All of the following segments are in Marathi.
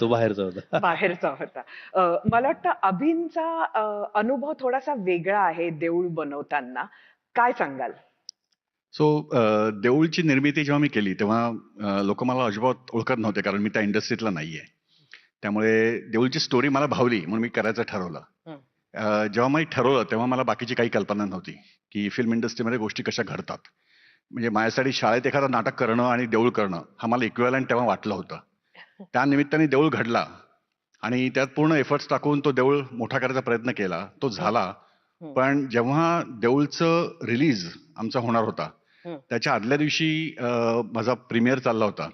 तो बाहेरचा होता. बाहेरचा होता. मला वाटतं अभिनचा अनुभव थोडासा वेगळा आहे देऊळ बनवताना. काय सांगाल? सो देऊळची निर्मिती जेव्हा मी केली तेव्हा लोक मला अजिबात ओळखत नव्हते, कारण मी त्या इंडस्ट्रीतला नाहीये. त्यामुळे देऊळची स्टोरी मला भावली म्हणून मी करायचं ठरवलं. हं. जेव्हा मी ठरवलं तेव्हा मला बाकीची काही कल्पना नव्हती की फिल्म इंडस्ट्रीमध्ये गोष्टी कशा घडतात. म्हणजे माझ्यासाठी शाळेत एखादं नाटक करणं आणि देऊळ करणं हा मला इक्विव्हॅलंट तेव्हा वाटलं होतं. त्या निमित्ताने देऊळ घडला आणि त्यात पूर्ण एफर्ट्स टाकून तो देऊळ मोठा करायचा प्रयत्न केला. तो झाला. हं. पण जेव्हा देऊळचं रिलीज आमचा होणार होता हं. त्याच्या आदल्या दिवशी माझा प्रीमियर चालला होता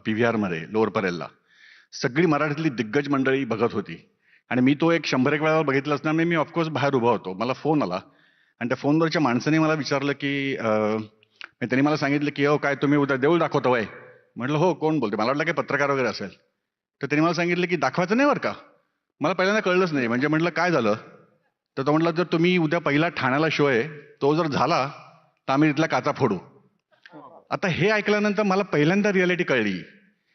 PVR मध्ये लोअर परेलला. सगळी मराठीतली दिग्गज मंडळी बघत होती आणि मी तो एक 100-1 वेळा बघितला असल्यामुळे मी ऑफकोर्स बाहेर उभा होतो. मला फोन आला आणि त्या फोनवरच्या माणसाने मला विचारलं की त्यांनी मला सांगितलं की काय तुम्ही उद्या देऊळ दाखवतो वय. म्हटलं हो, कोण बोलते? मला वाटलं काही पत्रकार वगैरे असेल. तर त्यांनी मला सांगितलं की दाखवायचं नाही बरं का. मला पहिल्यांदा कळलंच नाही. म्हणजे म्हटलं काय झालं? तर तो म्हटला जर तुम्ही उद्या पहिला ठाण्याला शो आहे, तो जर झाला तर आम्ही तिथल्या काचा फोडू. आता हे ऐकल्यानंतर मला पहिल्यांदा रियालिटी कळली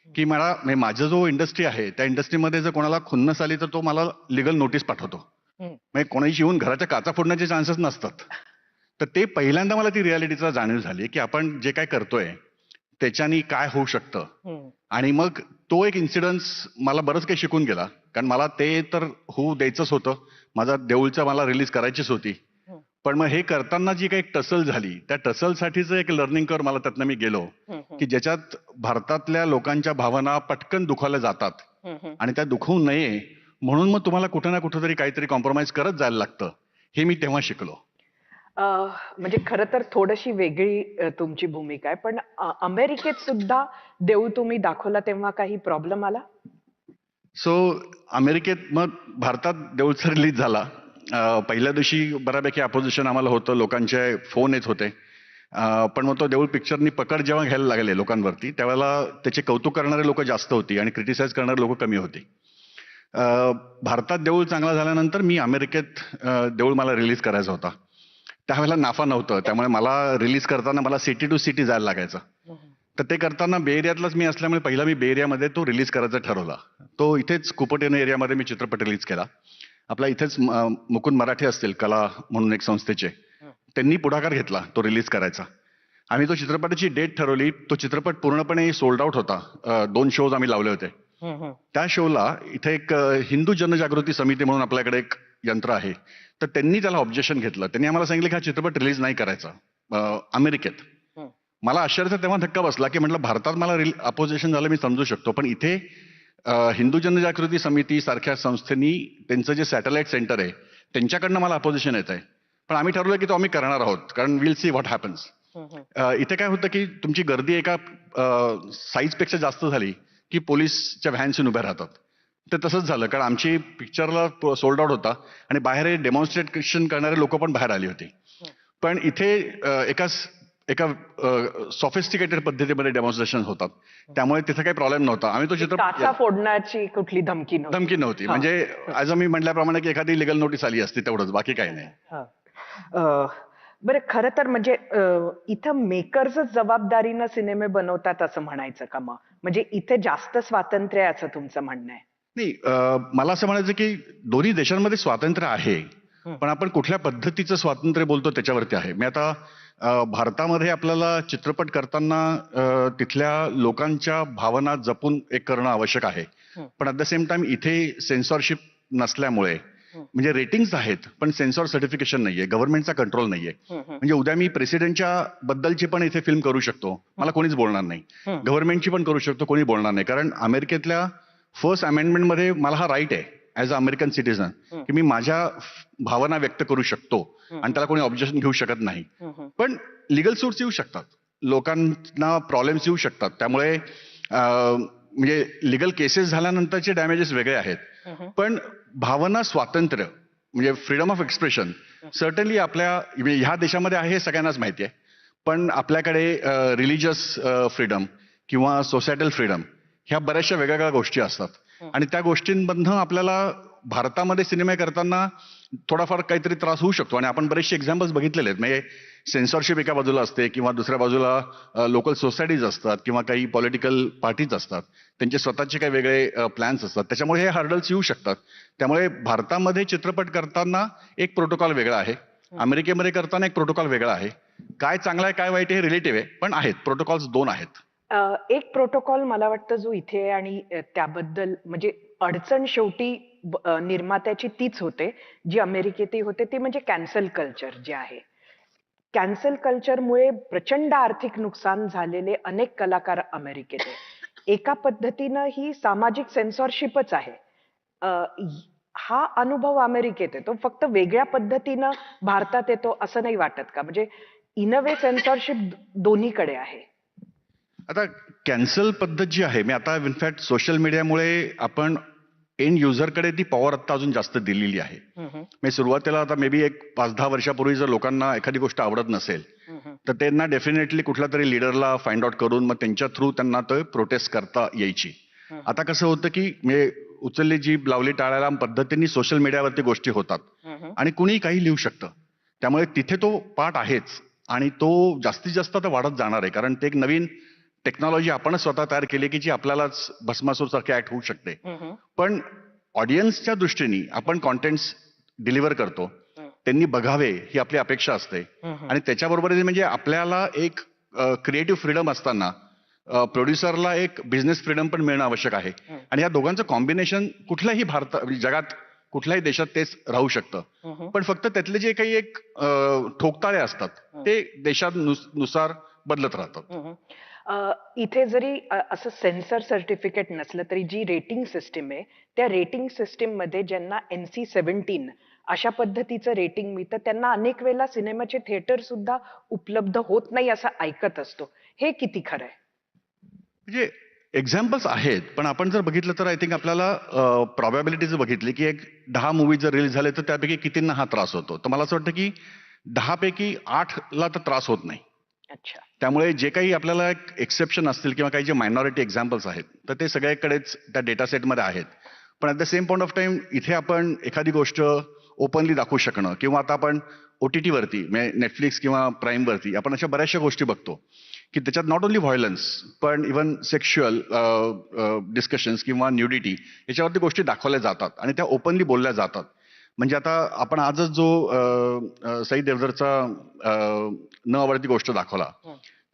की म्हणजे माझं जो इंडस्ट्री आहे त्या इंडस्ट्रीमध्ये जर कोणाला खुन्नस आली तर तो मला लिगल नोटीस पाठवतो. हं. म्हणजे कोणाशी येऊन घराच्या काचा फोडण्याचे चान्सेस नसतात. तर ते पहिल्यांदा मला ती रियालिटीचा जाणीव झाली की आपण जे काय करतोय त्याच्यानी काय होऊ शकतं. हं. आणि मग तो एक इन्सिडन्स मला बरंच काही शिकून गेला, कारण मला ते तर होऊ द्यायचंच होतं. माझा देऊळचं मला रिलीज करायचीच होती. हं. पण मग हे करताना जी काही टसल झाली त्या टसलसाठीचं एक लर्निंग कर मला त्यातनं मी गेलो हं. हं. की ज्याच्यात भारतातल्या लोकांच्या भावना पटकन दुखावल्या जातात हं. हं. आणि त्या दुखवू नये म्हणून मग तुम्हाला कुठं ना कुठं तरी काहीतरी कॉम्प्रोमाइज करत जायला लागतं. हे मी तेव्हा शिकलो. म्हणजे खरं तर थोडीशी वेगळी तुमची भूमिका आहे. पण अमेरिकेत सुद्धा देऊळ तुम्ही दाखवला तेव्हा काही प्रॉब्लेम आला? सो अमेरिकेत मग भारतात देऊळचा रिलीज झाला. पहिल्या दिवशी बऱ्यापैकी अपोजिशन आम्हाला होतं, लोकांचे फोन येत होते. पण मग तो देऊळ पिक्चरनी पकड जेव्हा घ्यायला लागले लोकांवरती त्यावेळेला त्याचे कौतुक करणारे लोक जास्त होती आणि क्रिटिसाइज करणारे लोक कमी होती. भारतात देऊळ चांगला झाल्यानंतर मी अमेरिकेत देऊळ मला रिलीज करायचा होता. त्यावेळेला नाफा नव्हतं, त्यामुळे मला रिलीज करताना मला सिटी टू सिटी जायला लागायचं. तर ते करताना बे एरियातलाच मी असल्यामुळे पहिला मी बे एरियामध्ये तो रिलीज करायचा ठरवला. तो इथेच कुपटेन एरियामध्ये मी चित्रपट रिलीज केला. आपला इथेच मुकुंद मराठे असतील कला म्हणून एक संस्थेचे, त्यांनी पुढाकार घेतला तो रिलीज करायचा. आम्ही तो चित्रपटाची डेट ठरवली. तो चित्रपट पूर्णपणे सोल्ड आउट होता. 2 शोज आम्ही लावले होते. त्या शोला इथे एक हिंदू जनजागृती समिती म्हणून आपल्याकडे एक यंत्र आहे, तर त्यांनी त्याला ऑब्जेक्शन घेतलं. त्यांनी आम्हाला सांगितलं की हा चित्रपट रिलीज नाही करायचा अमेरिकेत. मला आश्चर्याचा तेव्हा धक्का बसला की म्हटलं भारतात मला अपोजिशन झालं मी समजू शकतो, पण इथे हिंदू जनजागृती समिती सारख्या संस्थेनी त्यांचं जे सॅटेलाइट सेंटर आहे त्यांच्याकडनं मला अपोजिशन येत आहे. पण आम्ही ठरवलं की तो आम्ही करणार आहोत, कारण विल सी व्हॉट हॅपन्स. इथे काय होतं की तुमची गर्दी एका साईजपेक्षा जास्त झाली की पोलीसच्या व्हॅन्स उभ्या राहतात. तर तसंच झालं, कारण आमची पिक्चरला सोल्ड आउट होता आणि बाहेर डेमॉन्स्ट्रेशन करणारे लोक पण बाहेर आली होती. पण इथे एका सॉफिस्टिकेटेड पद्धतीमध्ये डेमॉन्स्ट्रेशन होतात, त्यामुळे तिथे काही प्रॉब्लेम नव्हता. आम्ही तो काचा चित्रपट फोडण्याची कुठली धमकी धमकी नव्हती. हा. म्हणजे आज मी म्हटल्याप्रमाणे की एखादी लिगल नोटीस आली असती तेवढंच, बाकी काही नाही. हा. बरं खरं तर म्हणजे इथं मेकर्सच जबाबदारीनं सिनेमे बनवतात असं म्हणायचं का मग? म्हणजे इथे जास्त स्वातंत्र्य आहे असं तुमचं म्हणणं आहे? नाही, मला असं म्हणायचं की दोन्ही देशांमध्ये स्वातंत्र्य आहे, पण आपण कुठल्या पद्धतीचं स्वातंत्र्य बोलतो त्याच्यावरती आहे. मी आता भारतामध्ये आपल्याला चित्रपट करताना तिथल्या लोकांच्या भावना जपून एक करणं आवश्यक आहे. पण ॲट द सेम टाइम इथे सेन्सॉरशिप नसल्यामुळे म्हणजे रेटिंग्स आहेत पण सेन्सॉर सर्टिफिकेशन नाहीये, गव्हर्नमेंटचा कंट्रोल नाहीये. म्हणजे उद्या मी प्रेसिडेंटच्या बद्दलची पण इथे फिल्म करू शकतो, मला कोणीच बोलणार नाही. गव्हर्नमेंटची पण करू शकतो, कोणी बोलणार नाही. कारण अमेरिकेतल्या फर्स्ट अमेंडमेंट मध्ये मला हा राईट आहे ॲज अ अमेरिकन सिटीजन की मी माझ्या भावना व्यक्त करू शकतो आणि त्याला कोणी ऑब्जेक्शन घेऊ शकत नाही. पण लिगल सूट्स येऊ शकतात, लोकांना प्रॉब्लेम्स येऊ शकतात. त्यामुळे म्हणजे लिगल केसेस झाल्यानंतरचे डॅमेजेस वेगळे आहेत. पण भावना स्वातंत्र्य म्हणजे फ्रीडम ऑफ एक्सप्रेशन सर्टनली आपल्या ह्या देशामध्ये आहे हे सगळ्यांनाच माहिती आहे. पण आपल्याकडे रिलिजियस फ्रीडम किंवा सोसायटल फ्रीडम ह्या बऱ्याचशा वेगवेगळ्या गोष्टी असतात आणि त्या गोष्टींमधनं आपल्याला भारतामध्ये सिनेमे करताना थोडाफार काहीतरी त्रास होऊ शकतो. आणि आपण बरेचसे एक्झाम्पल्स बघितलेले आहेत. म्हणजे सेन्सॉरशिप एका बाजूला असते किंवा दुसऱ्या बाजूला लोकल सोसायटीज असतात किंवा काही पॉलिटिकल पार्टीज असतात, त्यांचे स्वतःचे काही वेगळे प्लॅन्स असतात, त्याच्यामुळे हे हर्डल्स येऊ शकतात. त्यामुळे भारतामध्ये चित्रपट करताना एक प्रोटोकॉल वेगळा आहे, अमेरिकेमध्ये करताना एक प्रोटोकॉल वेगळा आहे. काय चांगलं आहे काय वाईट आहे हे रिलेटिव्ह आहे, पण आहेत प्रोटोकॉल्स दोन आहेत. एक प्रोटोकॉल मला वाटतं जो इथे आहे आणि त्याबद्दल म्हणजे अडचण शेवटी निर्मात्याची तीच होते जी अमेरिकेतही होते, ती म्हणजे कॅन्सल कल्चर जे आहे. कॅन्सल कल्चरमुळे प्रचंड आर्थिक नुकसान झालेले अनेक कलाकार अमेरिकेत आहे. एका पद्धतीनं ही सामाजिक सेन्सॉरशिपच आहे. अ, हा अनुभव अमेरिकेत येतो, फक्त वेगळ्या पद्धतीनं भारतात येतो असं नाही वाटत का? म्हणजे इन अ वे सेन्सॉरशिप दोन्हीकडे आहे. आता कॅन्सल पद्धत जी आहे, मी आता इनफॅक्ट सोशल मीडियामुळे आपण एंड युजरकडे ती पॉवर आता अजून जास्त दिलेली आहे. मी सुरुवातीला आता मे बी एक 5-10 वर्षापूर्वी जर लोकांना एखादी गोष्ट आवडत नसेल तर त्यांना डेफिनेटली कुठल्या तरी लीडरला फाइंड आउट करून मग त्यांच्या थ्रू त्यांना ते प्रोटेस्ट करता यायची. आता कसं होतं की म्हणजे उचलली जीभ लावली टाळायला पद्धतीने सोशल मीडियावरती गोष्टी होतात आणि कुणीही काही लिहू शकतं. त्यामुळे तिथे तो पार्ट आहेच आणि तो जास्तीत जास्त आता वाढत जाणार आहे, कारण ते एक नवीन टेक्नॉलॉजी आपणच स्वतः तयार केली की जी आपल्यालाच भस्मासूर सारखी ऍक्ट होऊ शकते. पण ऑडियन्सच्या दृष्टीने आपण कॉन्टेंट्स डिलिव्हर करतो, त्यांनी बघावे ही आपली अपेक्षा असते आणि त्याच्याबरोबर म्हणजे आपल्याला एक क्रिएटिव्ह फ्रीडम असताना प्रोड्युसरला एक बिझनेस फ्रीडम पण मिळणं आवश्यक आहे. आणि या दोघांचं कॉम्बिनेशन कुठल्याही जगात कुठल्याही देशात तेच राहू शकतं. पण फक्त त्यातले जे काही एक ठोकताळे असतात ते देशानुसार बदलत राहतात. इथे जरी असं सेन्सर सर्टिफिकेट नसलं तरी जी रेटिंग सिस्टीम आहे, त्या रेटिंग सिस्टीम मध्ये ज्यांना NC-17 अशा पद्धतीचं रेटिंग मिळतं त्यांना अनेक वेळेला सिनेमाचे थिएटर सुद्धा उपलब्ध होत नाही असं ऐकत असतो. हे किती खरं आहे? म्हणजे एक्झाम्पल्स आहेत, पण आपण जर बघितलं तर आय थिंक आपल्याला प्रॉबॅबिलिटी जर बघितली की एक 10 मूवी जर रिलीज झाले तर त्यापैकी कितींना हा त्रास होतो, तर मला असं वाटतं की 10 पैकी 8ला तर त्रास होत नाही. अच्छा. त्यामुळे जे काही आपल्याला एक एक्सेप्शन असतील किंवा काही जे मायनॉरिटी एक्झाम्पल्स आहेत तर ते सगळ्याकडेच त्या डेटा सेटमध्ये आहेत. पण at the same point of time इथे आपण एखादी गोष्ट ओपनली दाखवू शकणं किंवा आता आपण OTT वरती म्हणजे नेटफ्लिक्स किंवा प्राईम वरती आपण अशा बऱ्याचशा गोष्टी बघतो की त्याच्यात नॉट ओन्ली व्हायलन्स पण इव्हन सेक्शुअल डिस्कशन्स किंवा न्यूडिटी याच्यावरती गोष्टी दाखवल्या जातात आणि त्या ओपनली बोलल्या जातात. म्हणजे आता आपण आजच जो सई देवधरचा न आवडती गोष्ट दाखवला,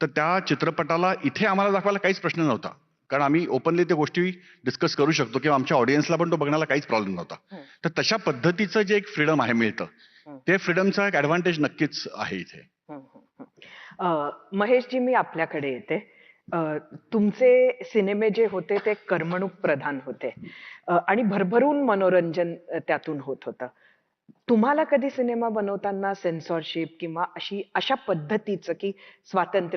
तर त्या चित्रपटाला इथे आम्हाला दाखवायला काहीच प्रश्न नव्हता, कारण आम्ही ओपनली त्या गोष्टी डिस्कस करू शकतो किंवा आमच्या ऑडियन्सला पण तो बघण्याला काहीच प्रॉब्लेम नव्हता. तर तशा पद्धतीचं जे एक फ्रीडम आहे मिळतं, ते फ्रीडमचा एक ऍडव्हान्टेज नक्कीच आहे इथे. महेशजी, मी आपल्याकडे येते. तुमचे सिनेमे जे होते ते करमणूक प्रधान होते आणि भरभरून मनोरंजन त्यातून होत होतं. तुम्हाला कधी सिनेमा बनवताना सेन्सॉरशिप किंवा अशा पद्धतीचं की स्वातंत्र्य